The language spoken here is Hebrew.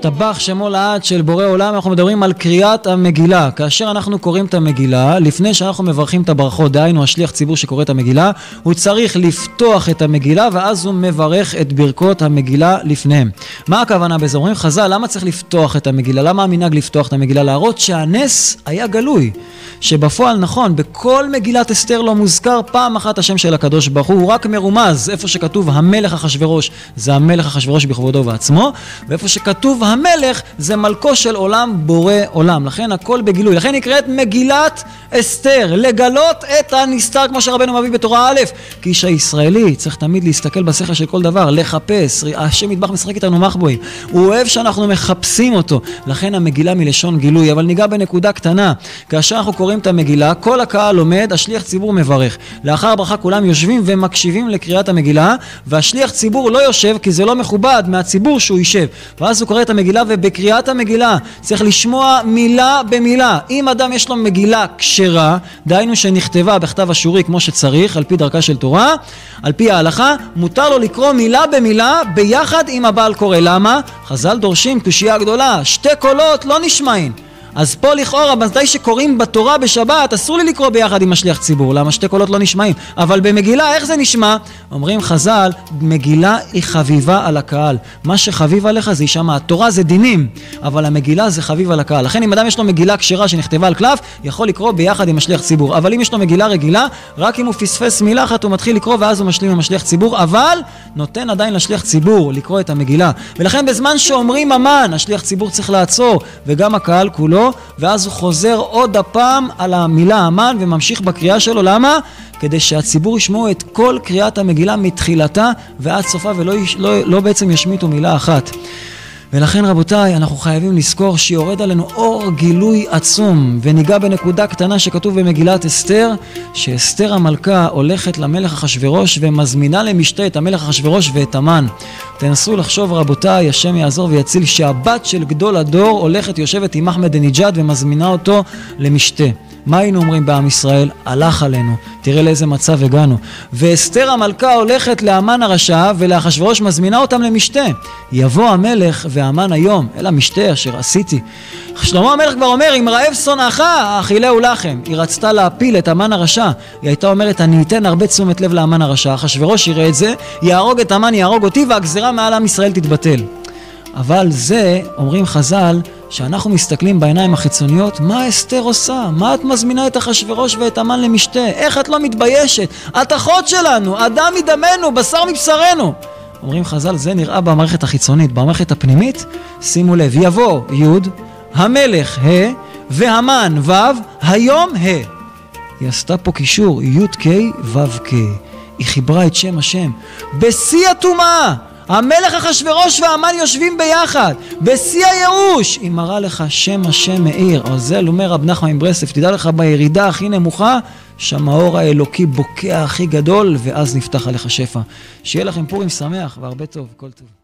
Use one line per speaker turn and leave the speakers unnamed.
השתבח שמו לעד של בורא עולם. אנחנו מדברים על קריאת המגילה. כאשר אנחנו קוראים את המגילה, לפני שאנחנו מברכים את הברכות, דהיינו השליח ציבור שקורא את המגילה, הוא צריך לפתוח את המגילה ואז הוא מברך את ברכות המגילה לפניהם. מה הכוונה בזה? אומרים חז"ל, למה צריך לפתוח את המגילה? למה המנהג לפתוח את המגילה? להראות שהנס היה גלוי, שבפועל נכון, בכל מגילת אסתר לא מוזכר פעם אחת השם של הקדוש ברוך הוא, הוא רק מרומז. איפה שכתוב המלך אחשוורוש, זה המלך אחשוורוש בכבודו ועצמו, ואיפה שכתוב המלך זה מלכו של עולם בורא עולם. לכן הכל בגילוי, לכן נקראת מגילת אסתר, לגלות את הנסתר, כמו שרבנו מביא בתורה א', כי איש הישראלי צריך תמיד להסתכל בשכל של כל דבר, לחפש. השם יתברך משחק איתנו מחבואים, הוא אוהב שאנחנו מחפשים אותו, לכן המגילה מלשון גילוי. אבל ניגע בנקודה קטנה, כאשר אנחנו קוראים את המגילה, כל הקהל לומד, השליח ציבור מברך. לאחר ברכה כולם יושבים ומקשיבים לקריאת המגילה, והשליח ציבור לא יושב כי זה לא מכובד מהציבור שהוא יישב, ואז הוא קורא את המגילה, ובקריאת המגילה צריך לשמוע מילה במילה. אם אדם יש לו מגילה כשרה, דהיינו שנכתבה בכתב אשורי כמו שצריך, על פי דרכה של תורה, על פי ההלכה, מותר לו לקרוא מילה במילה ביחד עם הבעל קורא. למה? חז"ל דורשים קושיה גדולה, שתי קולות לא נשמעים. אז פה לכאורה, מתי שקוראים בתורה בשבת, אסור לי לקרוא ביחד עם השליח ציבור. למה? שתי קולות לא נשמעים. אבל במגילה, איך זה נשמע? אומרים חז"ל, מגילה היא חביבה על הקהל. מה שחביב עליך זה יישמע. התורה זה דינים, אבל המגילה זה חביב על הקהל. לכן אם אדם יש לו מגילה כשרה שנכתבה על קלף, יכול לקרוא ביחד עם השליח ציבור. אבל אם יש לו מגילה רגילה, רק אם הוא פספס מילה אחת הוא מתחיל לקרוא, ואז הוא משלים עם השליח ציבור, אבל נותן עדיין לשליח ציבור לקרוא את המגילה. ולכן בזמן שאומרים אמן, השליח ציבור צריך לעצור, וגם הקהל כולו, ואז הוא חוזר עוד הפעם על המילה אמן וממשיך בקריאה שלו. למה? כדי שהציבור ישמעו את כל קריאת המגילה מתחילתה ועד סופה, ולא בעצם ישמיטו מילה אחת. ולכן רבותיי, אנחנו חייבים לזכור שיורד עלינו אור גילוי עצום. וניגע בנקודה קטנה שכתוב במגילת אסתר, שאסתר המלכה הולכת למלך אחשוורוש ומזמינה למשתה את המלך אחשוורוש ואת המן. תנסו לחשוב רבותיי, השם יעזור ויציל, שהבת של גדול הדור הולכת יושבת עם אחמדינג'אד ומזמינה אותו למשתה. מה היינו אומרים בעם ישראל? הלך עלינו, תראה לאיזה מצב הגענו. ואסתר המלכה הולכת לאמן הרשע ולאחשוורוש מזמינה אותם למשתה. יבוא המלך והמן היום אל המשתה אשר עשיתי. שלמה המלך כבר אומר, אם רעב שונאך אכילהו לחם. היא רצתה להפיל את המן הרשע, היא הייתה אומרת, אני אתן הרבה תשומת לב לאמן הרשע, אחשוורוש יראה את זה, יהרוג את המן, יהרוג אותי, והגזרה מעל עם ישראל תתבטל. אבל זה, אומרים חז"ל, שאנחנו מסתכלים בעיניים החיצוניות, מה אסתר עושה? מה את מזמינה את אחשוורוש ואת המן למשתה? איך את לא מתביישת? את אחות שלנו, אדם מדמנו, בשר מבשרנו. אומרים חז"ל, זה נראה במערכת החיצונית. במערכת הפנימית, שימו לב, יבוא י', המלך ה' והמן ו', היום ה'. היא עשתה פה קישור, י' ק' ו' ק'. היא חיברה את שם השם. בשיא הטומאה, המלך אחשוורוש והמן יושבים ביחד, בשיא הייאוש, היא מראה לך שם השם מאיר. או זה אומר רב נחמן מברסלב, תדע לך בירידה הכי נמוכה, שם האור האלוקי בוקע הכי גדול, ואז נפתח עליך שפע. שיהיה לכם פורים שמח והרבה טוב, כל טוב.